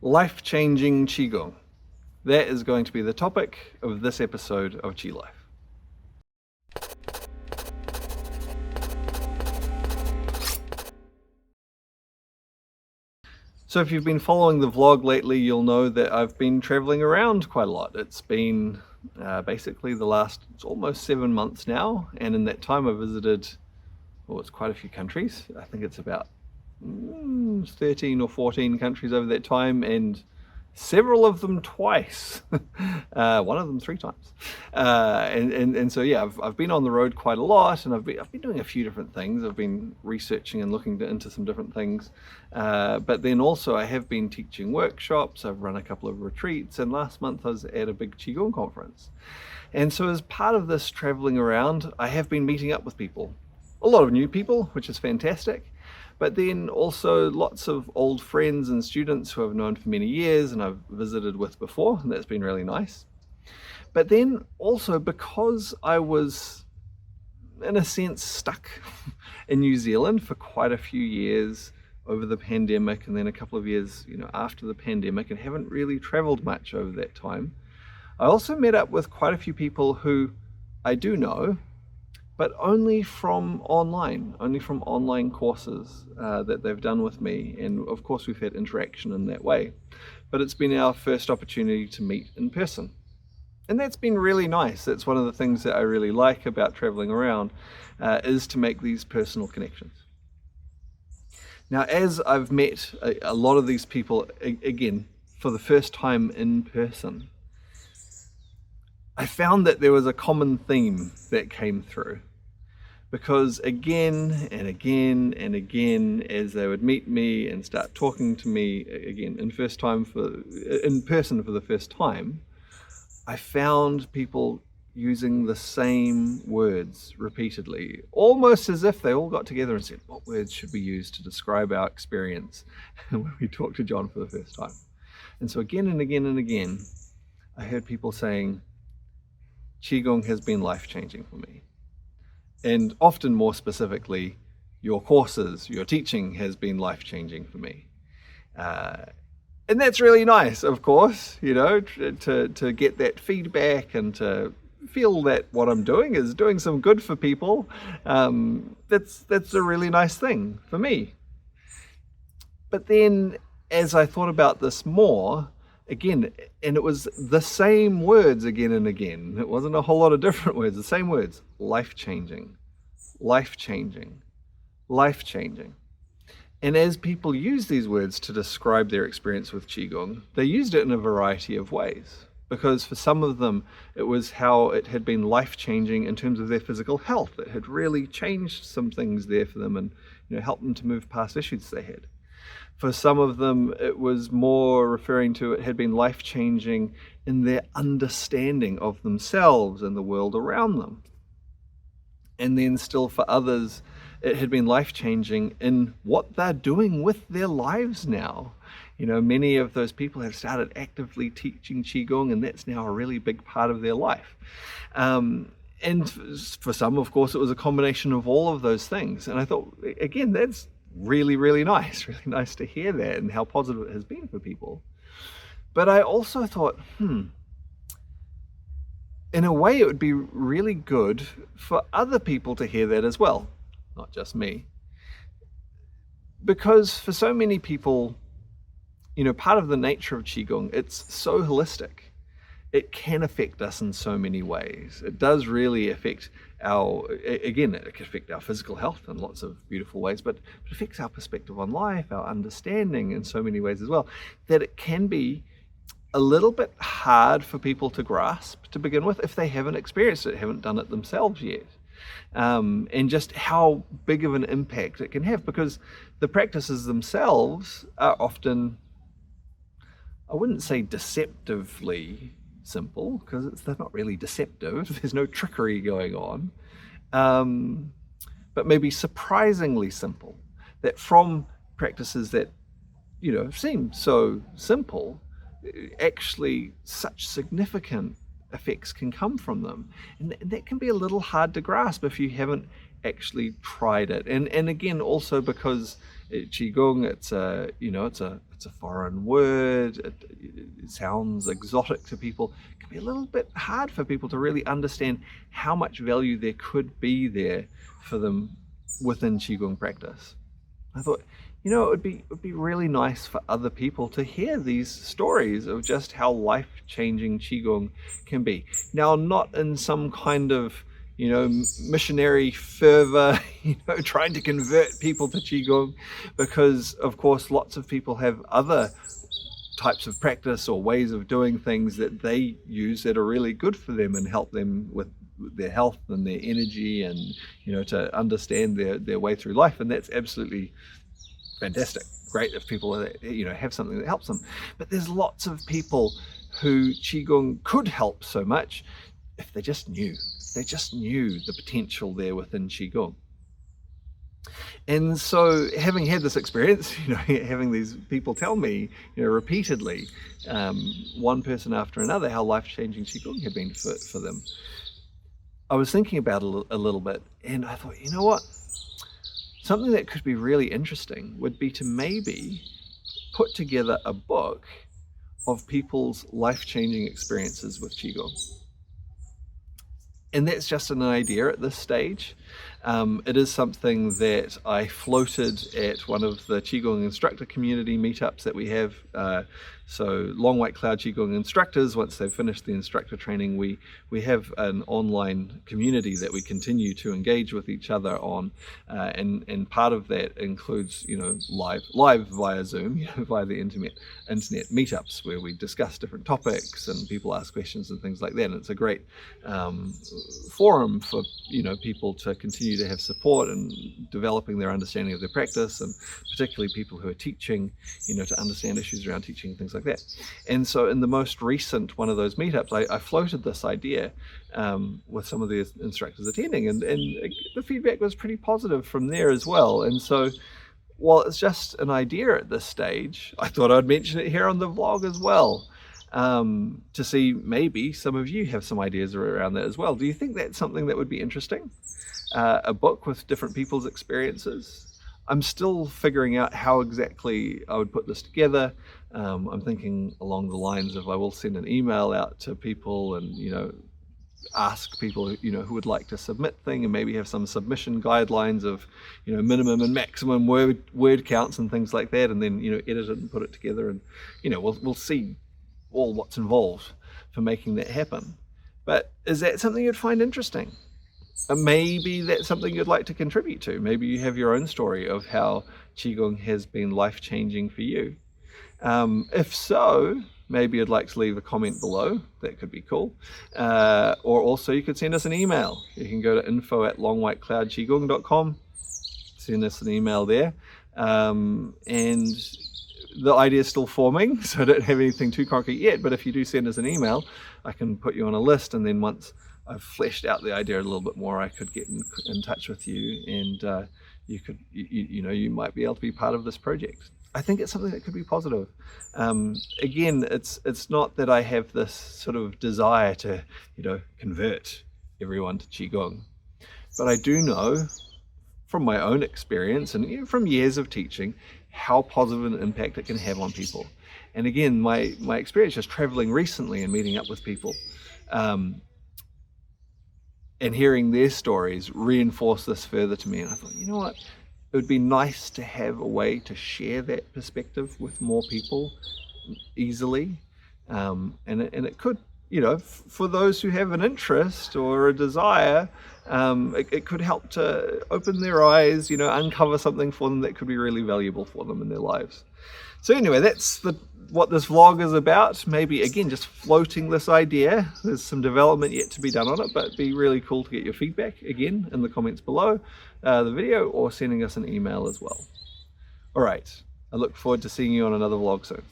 Life-changing Qigong. That is going to be the topic of this episode of Qi Life. So if you've been following the vlog lately, you'll know that I've been traveling around quite a lot. It's been basically the last almost 7 months now, and in that time I visited, well, it's quite a few countries. I think it's about 13 or 14 countries over that time, and several of them twice. One of them 3 times. And so yeah, I've been on the road quite a lot, and I've been doing a few different things. I've been researching and looking into some different things, but then also I have been teaching workshops. I've run a couple of retreats, and last month I was at a big Qigong conference. And so as part of this traveling around, I have been meeting up with people, a lot of new people, which is fantastic. But then also lots of old friends and students who I've known for many years and I've visited with before, and that's been really nice. But then also because I was, in a sense, stuck in New Zealand for quite a few years over the pandemic, and then a couple of years, after the pandemic, and haven't really traveled much over that time, I also met up with quite a few people who I do know, but only from online courses that they've done with me. And of course we've had interaction in that way, but it's been our first opportunity to meet in person. And that's been really nice. That's one of the things that I really like about traveling around, is to make these personal connections. Now, as I've met a lot of these people, again, for the first time in person, I found that there was a common theme that came through. Because again and again and again, as they would meet me and start talking to me again in person for the first time, I found people using the same words repeatedly, almost as if they all got together and said, what words should we use to describe our experience when we talked to John for the first time? And so again and again and again, I heard people saying, Qigong has been life-changing for me. And often more specifically, your courses, your teaching has been life-changing for me. And that's really nice, of course, to get that feedback and to feel that what I'm doing is doing some good for people. That's a really nice thing for me. But then as I thought about this more, again, and it was the same words again and again. It wasn't a whole lot of different words, the same words. Life-changing, life-changing, life-changing. And as people use these words to describe their experience with Qigong, they used it in a variety of ways. Because for some of them, it was how it had been life-changing in terms of their physical health. It had really changed some things there for them and helped them to move past issues they had. For some of them, it was more referring to it had been life-changing in their understanding of themselves and the world around them. And then still for others, it had been life-changing in what they're doing with their lives now. Many of those people have started actively teaching Qigong, and that's now a really big part of their life. And for some, of course, it was a combination of all of those things. And I thought, again, that's really, really nice to hear that and how positive it has been for people. But I also thought, in a way it would be really good for other people to hear that as well, not just me. Because for so many people, part of the nature of Qigong, it's so holistic. It can affect us in so many ways. It does really affect it can affect our physical health in lots of beautiful ways, but it affects our perspective on life, our understanding in so many ways as well, that it can be a little bit hard for people to grasp to begin with if they haven't experienced it, haven't done it themselves yet. And just how big of an impact it can have, because the practices themselves are often, I wouldn't say deceptively simple, because they're not really deceptive. There's no trickery going on, but maybe surprisingly simple. That from practices that seem so simple, actually such significant effects can come from them, and that can be a little hard to grasp if you haven't actually tried it. And again, also because Qigong, it's a foreign word. It sounds exotic to people. It can be a little bit hard for people to really understand how much value there could be there for them within Qigong practice. I thought, it would be really nice for other people to hear these stories of just how life-changing Qigong can be. Now, not in some kind of missionary fervor, trying to convert people to Qigong, because of course lots of people have other types of practice or ways of doing things that they use that are really good for them and help them with their health and their energy, and to understand their way through life. And that's absolutely fantastic. Great if people have something that helps them. But there's lots of people who Qigong could help so much if they just knew. They just knew the potential there within Qigong. And so, having had this experience, having these people tell me, repeatedly, one person after another, how life-changing Qigong had been for them, I was thinking about it a little bit, and I thought, what? Something that could be really interesting would be to maybe put together a book of people's life-changing experiences with Qigong. And that's just an idea at this stage. It is something that I floated at one of the Qigong instructor community meetups that we have. So Long White Cloud Qigong instructors, once they've finished the instructor training, we have an online community that we continue to engage with each other on, and part of that includes live via Zoom, via the internet meetups where we discuss different topics and people ask questions and things like that. And it's a great forum for people to continue to have support and developing their understanding of their practice, and particularly people who are teaching, to understand issues around teaching and things like that. And so in the most recent one of those meetups, I floated this idea with some of the instructors attending, and the feedback was pretty positive from there as well. And so while it's just an idea at this stage, I thought I'd mention it here on the vlog as well, to see maybe some of you have some ideas around that as well. Do you think that's something that would be interesting? A book with different people's experiences? I'm still figuring out how exactly I would put this together. I'm thinking along the lines of I will send an email out to people and ask people who would like to submit thing, and maybe have some submission guidelines of minimum and maximum word counts and things like that, and then edit it and put it together, and we'll see all what's involved for making that happen. But is that something you'd find interesting? Maybe that's something you'd like to contribute to. Maybe you have your own story of how Qigong has been life-changing for you. If so, maybe you'd like to leave a comment below. That could be cool. Or also you could send us an email. You can go to info@longwhitecloudqigong.com, send us an email there. And the idea is still forming, so I don't have anything too concrete yet, but if you do send us an email, I can put you on a list, and then once I've fleshed out the idea a little bit more, I could get in touch with you, and you might be able to be part of this project. I think it's something that could be positive. Again, it's not that I have this sort of desire to convert everyone to Qigong, but I do know from my own experience and from years of teaching how positive an impact it can have on people. And again, my experience just traveling recently and meeting up with people, and hearing their stories reinforce this further to me. And I thought, what? It would be nice to have a way to share that perspective with more people easily. And it could, for those who have an interest or a desire, it could help to open their eyes, uncover something for them that could be really valuable for them in their lives. So anyway, that's what this vlog is about. Maybe, again, just floating this idea. There's some development yet to be done on it, but it'd be really cool to get your feedback, again, in the comments below the video, or sending us an email as well. All right, I look forward to seeing you on another vlog soon.